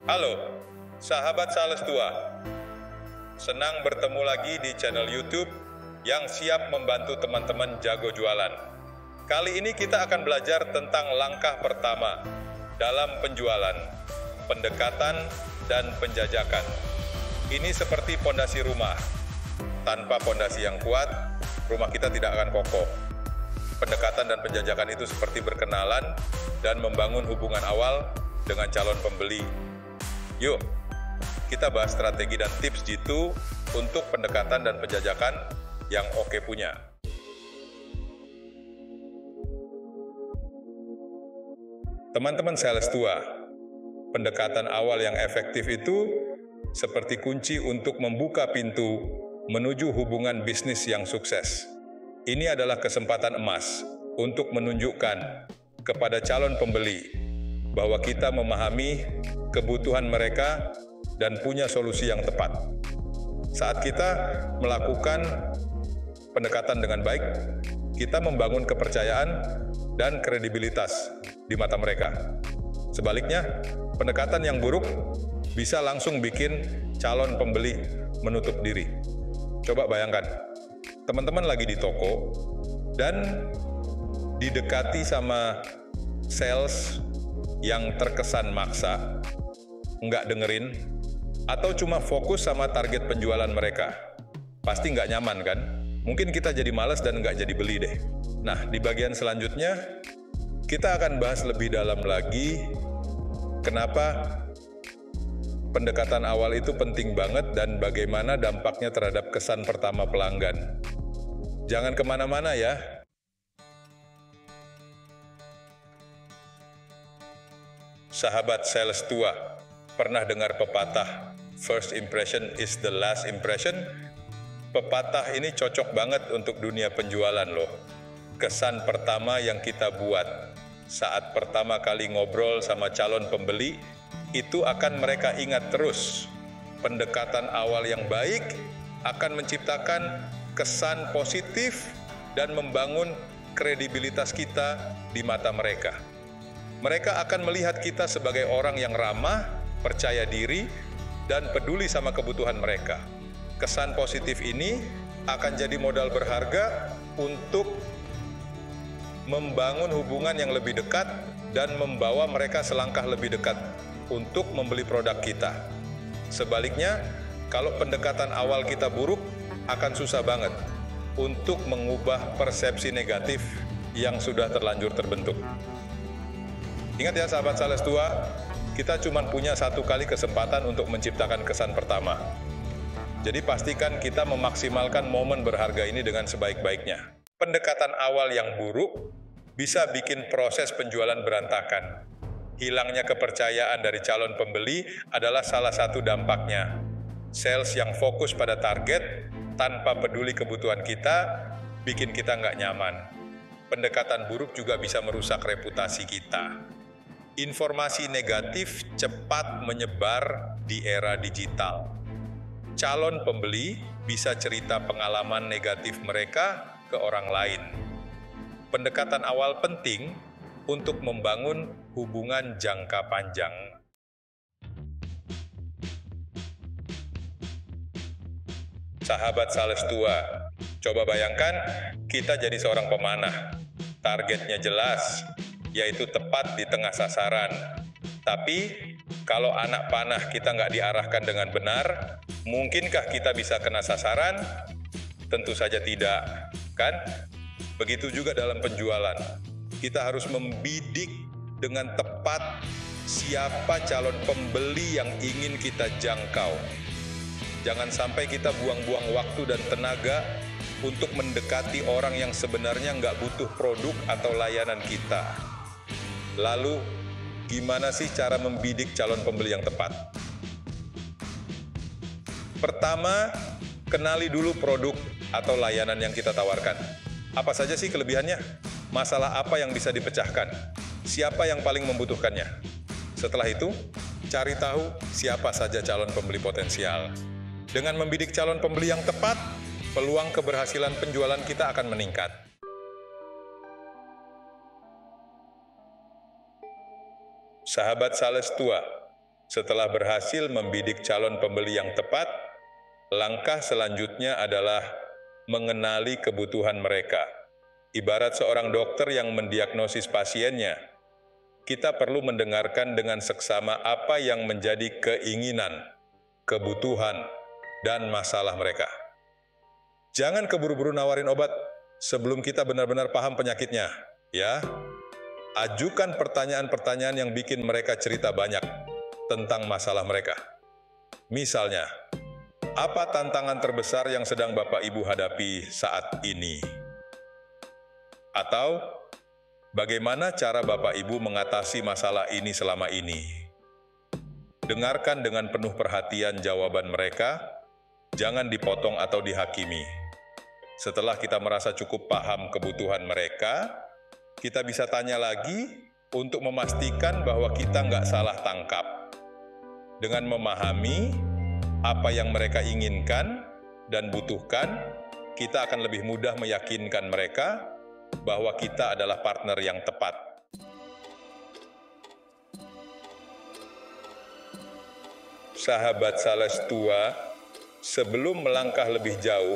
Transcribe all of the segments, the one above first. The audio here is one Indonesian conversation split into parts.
Halo, sahabat Sales Tua. Senang bertemu lagi di channel YouTube yang siap membantu teman-teman jago jualan. Kali ini kita akan belajar tentang langkah pertama dalam penjualan, pendekatan, dan penjajakan. Ini seperti pondasi rumah. Tanpa pondasi yang kuat, rumah kita tidak akan kokoh. Pendekatan dan penjajakan itu seperti berkenalan dan membangun hubungan awal dengan calon pembeli. Yuk, kita bahas strategi dan tips jitu untuk pendekatan dan penjajakan yang oke punya. Teman-teman sales tua, pendekatan awal yang efektif itu seperti kunci untuk membuka pintu menuju hubungan bisnis yang sukses. Ini adalah kesempatan emas untuk menunjukkan kepada calon pembeli bahwa kita memahami kebutuhan mereka dan punya solusi yang tepat. Saat kita melakukan pendekatan dengan baik, kita membangun kepercayaan dan kredibilitas di mata mereka. Sebaliknya, pendekatan yang buruk bisa langsung bikin calon pembeli menutup diri. Coba bayangkan, teman-teman lagi di toko dan didekati sama sales yang terkesan maksa, nggak dengerin, atau cuma fokus sama target penjualan mereka. Pasti nggak nyaman kan? Mungkin kita jadi malas dan nggak jadi beli deh. Nah, di bagian selanjutnya, kita akan bahas lebih dalam lagi kenapa pendekatan awal itu penting banget dan bagaimana dampaknya terhadap kesan pertama pelanggan. Jangan kemana-mana ya. Sahabat sales tua, pernah dengar pepatah "First impression is the last impression"? Pepatah ini cocok banget untuk dunia penjualan loh. Kesan pertama yang kita buat saat pertama kali ngobrol sama calon pembeli, itu akan mereka ingat terus. Pendekatan awal yang baik akan menciptakan kesan positif dan membangun kredibilitas kita di mata mereka. Mereka akan melihat kita sebagai orang yang ramah, percaya diri, dan peduli sama kebutuhan mereka. Kesan positif ini akan jadi modal berharga untuk membangun hubungan yang lebih dekat dan membawa mereka selangkah lebih dekat untuk membeli produk kita. Sebaliknya, kalau pendekatan awal kita buruk, akan susah banget untuk mengubah persepsi negatif yang sudah terlanjur terbentuk. Ingat ya sahabat sales tua, kita cuma punya satu kali kesempatan untuk menciptakan kesan pertama. Jadi pastikan kita memaksimalkan momen berharga ini dengan sebaik-baiknya. Pendekatan awal yang buruk bisa bikin proses penjualan berantakan. Hilangnya kepercayaan dari calon pembeli adalah salah satu dampaknya. Sales yang fokus pada target tanpa peduli kebutuhan kita, bikin kita nggak nyaman. Pendekatan buruk juga bisa merusak reputasi kita. Informasi negatif cepat menyebar di era digital. Calon pembeli bisa cerita pengalaman negatif mereka ke orang lain. Pendekatan awal penting untuk membangun hubungan jangka panjang. Sahabat sales tua, coba bayangkan kita jadi seorang pemanah. Targetnya jelas, yaitu tepat di tengah sasaran. Tapi, kalau anak panah kita nggak diarahkan dengan benar, mungkinkah kita bisa kena sasaran? Tentu saja tidak, kan? Begitu juga dalam penjualan. Kita harus membidik dengan tepat siapa calon pembeli yang ingin kita jangkau. Jangan sampai kita buang-buang waktu dan tenaga untuk mendekati orang yang sebenarnya nggak butuh produk atau layanan kita. Lalu, gimana sih cara membidik calon pembeli yang tepat? Pertama, kenali dulu produk atau layanan yang kita tawarkan. Apa saja sih kelebihannya? Masalah apa yang bisa dipecahkan? Siapa yang paling membutuhkannya? Setelah itu, cari tahu siapa saja calon pembeli potensial. Dengan membidik calon pembeli yang tepat, peluang keberhasilan penjualan kita akan meningkat. Sahabat sales tua, Setelah berhasil membidik calon pembeli yang tepat, langkah selanjutnya adalah mengenali kebutuhan mereka. Ibarat seorang dokter yang mendiagnosis pasiennya, kita perlu mendengarkan dengan seksama apa yang menjadi keinginan, kebutuhan, dan masalah mereka. Jangan keburu-buru nawarin obat sebelum kita benar-benar paham penyakitnya, ya. Ajukan pertanyaan-pertanyaan yang bikin mereka cerita banyak tentang masalah mereka. Misalnya, apa tantangan terbesar yang sedang Bapak Ibu hadapi saat ini? Atau, bagaimana cara Bapak Ibu mengatasi masalah ini selama ini? Dengarkan dengan penuh perhatian jawaban mereka, jangan dipotong atau dihakimi. Setelah kita merasa cukup paham kebutuhan mereka, kita bisa tanya lagi untuk memastikan bahwa kita nggak salah tangkap. Dengan memahami apa yang mereka inginkan dan butuhkan, kita akan lebih mudah meyakinkan mereka bahwa kita adalah partner yang tepat. Sahabat sales tua, sebelum melangkah lebih jauh,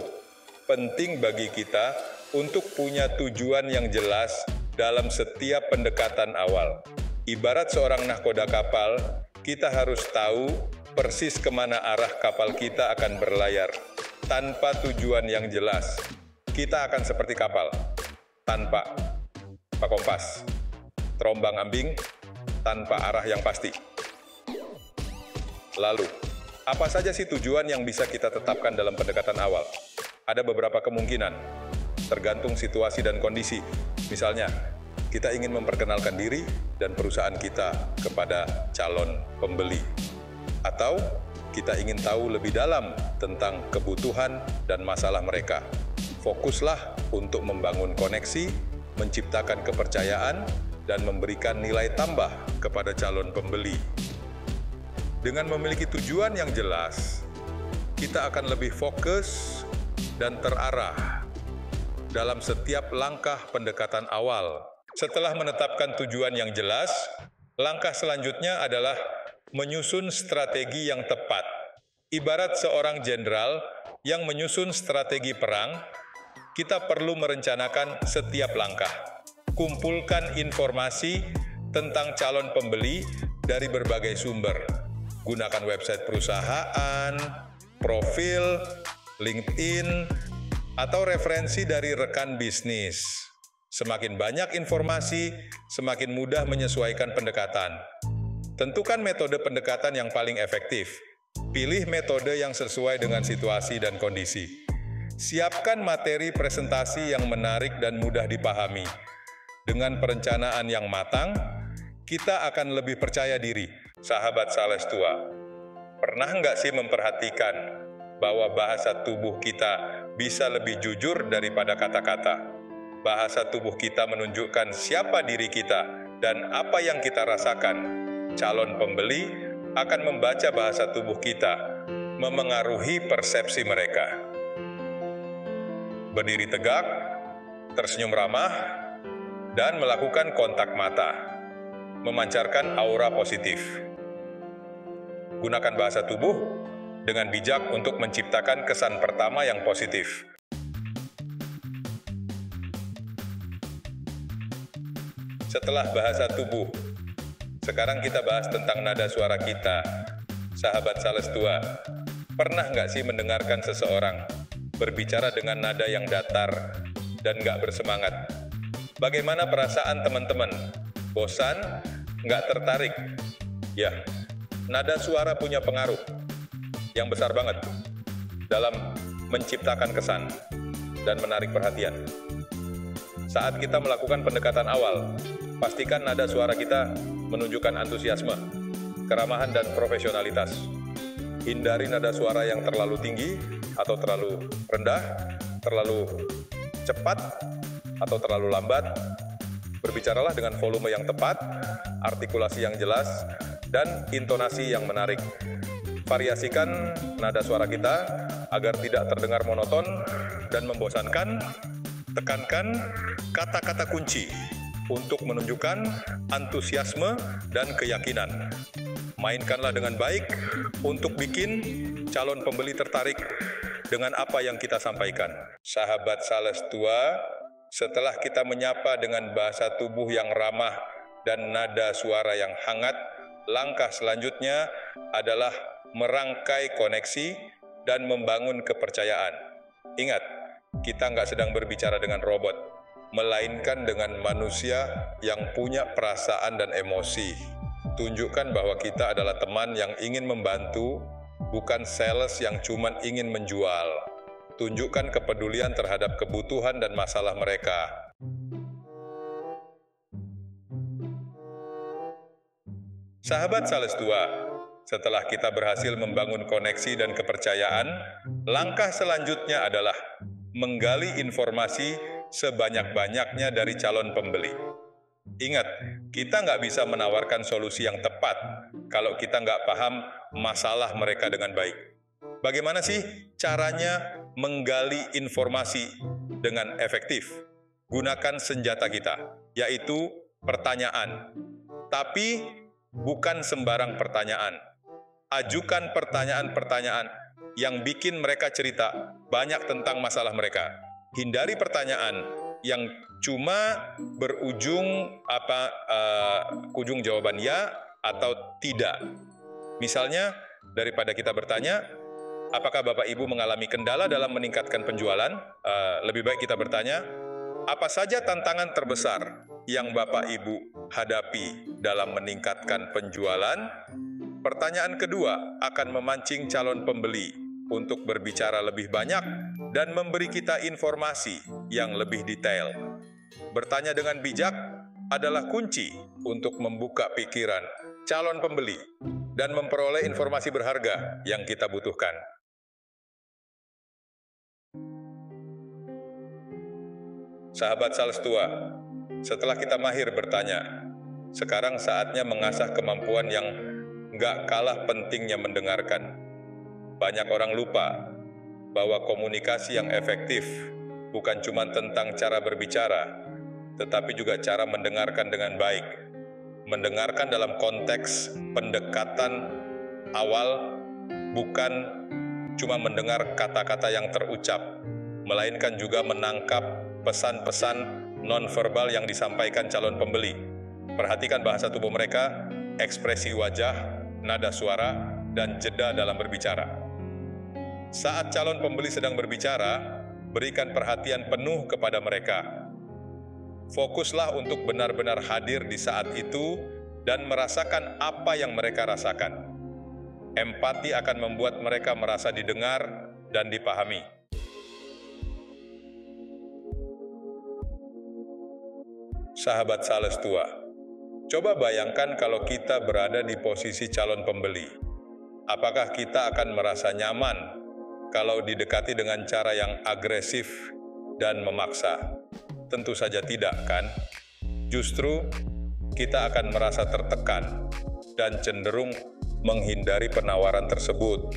penting bagi kita untuk punya tujuan yang jelas dalam setiap pendekatan awal. Ibarat seorang nahkoda kapal, kita harus tahu persis kemana arah kapal kita akan berlayar. Tanpa tujuan yang jelas, kita akan seperti kapal tanpa kompas, terombang-ambing tanpa arah yang pasti. Lalu, apa saja sih tujuan yang bisa kita tetapkan dalam pendekatan awal? Ada beberapa kemungkinan, tergantung situasi dan kondisi. Misalnya, kita ingin memperkenalkan diri dan perusahaan kita kepada calon pembeli. Atau, kita ingin tahu lebih dalam tentang kebutuhan dan masalah mereka. Fokuslah untuk membangun koneksi, menciptakan kepercayaan, dan memberikan nilai tambah kepada calon pembeli. Dengan memiliki tujuan yang jelas, kita akan lebih fokus dan terarah dalam setiap langkah pendekatan awal. Setelah menetapkan tujuan yang jelas, langkah selanjutnya adalah menyusun strategi yang tepat. Ibarat seorang jenderal yang menyusun strategi perang, kita perlu merencanakan setiap langkah. Kumpulkan informasi tentang calon pembeli dari berbagai sumber. Gunakan website perusahaan, profil, LinkedIn, atau referensi dari rekan bisnis. Semakin banyak informasi, semakin mudah menyesuaikan pendekatan. Tentukan metode pendekatan yang paling efektif. Pilih metode yang sesuai dengan situasi dan kondisi. Siapkan materi presentasi yang menarik dan mudah dipahami. Dengan perencanaan yang matang, kita akan lebih percaya diri. Sahabat sales tua, pernah nggak sih memperhatikan bahwa bahasa tubuh kita bisa lebih jujur daripada kata-kata? Bahasa tubuh kita menunjukkan siapa diri kita dan apa yang kita rasakan. Calon pembeli akan membaca bahasa tubuh kita, memengaruhi persepsi mereka. Berdiri tegak, tersenyum ramah, dan melakukan kontak mata, memancarkan aura positif. Gunakan bahasa tubuh dengan bijak untuk menciptakan kesan pertama yang positif. Setelah bahasa tubuh, sekarang kita bahas tentang nada suara kita. Sahabat sales tua, pernah nggak sih mendengarkan seseorang berbicara dengan nada yang datar dan nggak bersemangat? Bagaimana perasaan teman-teman? Bosan? Nggak tertarik? Ya, nada suara punya pengaruh yang besar banget dalam menciptakan kesan dan menarik perhatian. Saat kita melakukan pendekatan awal, pastikan nada suara kita menunjukkan antusiasme, keramahan, dan profesionalitas. Hindari nada suara yang terlalu tinggi atau terlalu rendah, terlalu cepat atau terlalu lambat. Berbicaralah dengan volume yang tepat, artikulasi yang jelas, dan intonasi yang menarik. Variasikan nada suara kita agar tidak terdengar monoton dan membosankan. Tekankan kata-kata kunci untuk menunjukkan antusiasme dan keyakinan. Mainkanlah dengan baik untuk bikin calon pembeli tertarik dengan apa yang kita sampaikan. Sahabat sales tua, setelah kita menyapa dengan bahasa tubuh yang ramah dan nada suara yang hangat, langkah selanjutnya adalah merangkai koneksi dan membangun kepercayaan. Ingat, kita nggak sedang berbicara dengan robot, melainkan dengan manusia yang punya perasaan dan emosi. Tunjukkan bahwa kita adalah teman yang ingin membantu, bukan sales yang cuma ingin menjual. Tunjukkan kepedulian terhadap kebutuhan dan masalah mereka. Sahabat sales tua, setelah kita berhasil membangun koneksi dan kepercayaan, langkah selanjutnya adalah menggali informasi sebanyak-banyaknya dari calon pembeli. Ingat, kita nggak bisa menawarkan solusi yang tepat kalau kita nggak paham masalah mereka dengan baik. Bagaimana sih caranya menggali informasi dengan efektif? Gunakan senjata kita, yaitu pertanyaan. Tapi bukan sembarang pertanyaan. Ajukan pertanyaan-pertanyaan yang bikin mereka cerita banyak tentang masalah mereka. Hindari pertanyaan yang cuma berujung ujung jawaban ya atau tidak. Misalnya, daripada kita bertanya, apakah Bapak Ibu mengalami kendala dalam meningkatkan penjualan? Lebih baik kita bertanya, apa saja tantangan terbesar yang Bapak Ibu hadapi dalam meningkatkan penjualan? Pertanyaan kedua akan memancing calon pembeli untuk berbicara lebih banyak dan memberi kita informasi yang lebih detail. Bertanya dengan bijak adalah kunci untuk membuka pikiran calon pembeli dan memperoleh informasi berharga yang kita butuhkan. Sahabat sales tua, setelah kita mahir bertanya, sekarang saatnya mengasah kemampuan yang nggak kalah pentingnya mendengarkan. Banyak orang lupa bahwa komunikasi yang efektif bukan cuma tentang cara berbicara, tetapi juga cara mendengarkan dengan baik. Mendengarkan dalam konteks pendekatan awal, bukan cuma mendengar kata-kata yang terucap, melainkan juga menangkap pesan-pesan nonverbal yang disampaikan calon pembeli. Perhatikan bahasa tubuh mereka, ekspresi wajah, nada suara, dan jeda dalam berbicara. Saat calon pembeli sedang berbicara, berikan perhatian penuh kepada mereka. Fokuslah untuk benar-benar hadir di saat itu dan merasakan apa yang mereka rasakan. Empati akan membuat mereka merasa didengar dan dipahami. Sahabat sales tua, coba bayangkan kalau kita berada di posisi calon pembeli. Apakah kita akan merasa nyaman kalau didekati dengan cara yang agresif dan memaksa? Tentu saja tidak, kan? Justru kita akan merasa tertekan dan cenderung menghindari penawaran tersebut.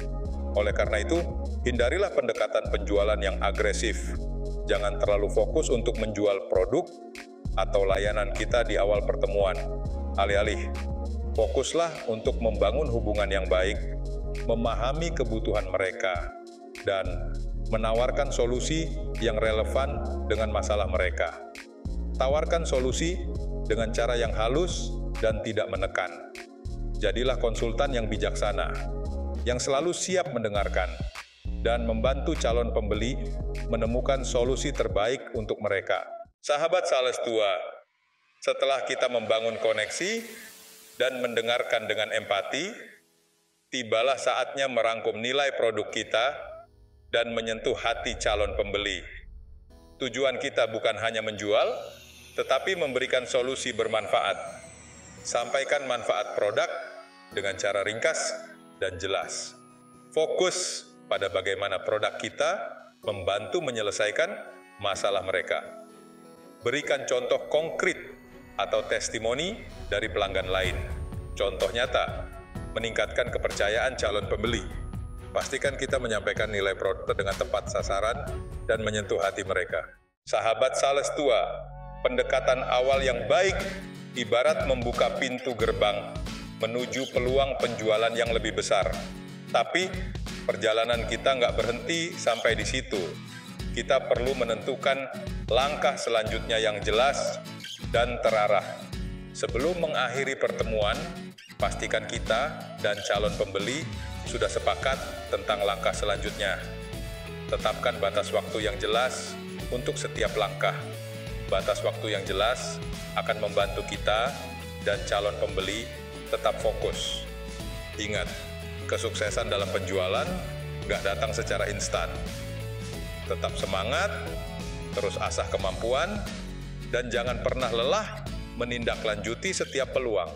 Oleh karena itu, hindarilah pendekatan penjualan yang agresif. Jangan terlalu fokus untuk menjual produk atau layanan kita di awal pertemuan. Alih-alih, fokuslah untuk membangun hubungan yang baik, memahami kebutuhan mereka, dan menawarkan solusi yang relevan dengan masalah mereka. Tawarkan solusi dengan cara yang halus dan tidak menekan. Jadilah konsultan yang bijaksana, yang selalu siap mendengarkan, dan membantu calon pembeli menemukan solusi terbaik untuk mereka. Sahabat sales tua, setelah kita membangun koneksi dan mendengarkan dengan empati, tibalah saatnya merangkum nilai produk kita dan menyentuh hati calon pembeli. Tujuan kita bukan hanya menjual, tetapi memberikan solusi bermanfaat. Sampaikan manfaat produk dengan cara ringkas dan jelas. Fokus pada bagaimana produk kita membantu menyelesaikan masalah mereka. Berikan contoh konkret atau testimoni dari pelanggan lain. Contoh nyata, meningkatkan kepercayaan calon pembeli. Pastikan kita menyampaikan nilai produk dengan tepat sasaran dan menyentuh hati mereka. Sahabat sales tua, pendekatan awal yang baik ibarat membuka pintu gerbang menuju peluang penjualan yang lebih besar. Tapi perjalanan kita nggak berhenti sampai di situ. Kita perlu menentukan langkah selanjutnya yang jelas dan terarah. Sebelum mengakhiri pertemuan, pastikan kita dan calon pembeli sudah sepakat tentang langkah selanjutnya. Tetapkan batas waktu yang jelas untuk setiap langkah. Batas waktu yang jelas akan membantu kita dan calon pembeli tetap fokus. Ingat, kesuksesan dalam penjualan nggak datang secara instan. Tetap semangat, terus asah kemampuan, dan jangan pernah lelah menindaklanjuti setiap peluang.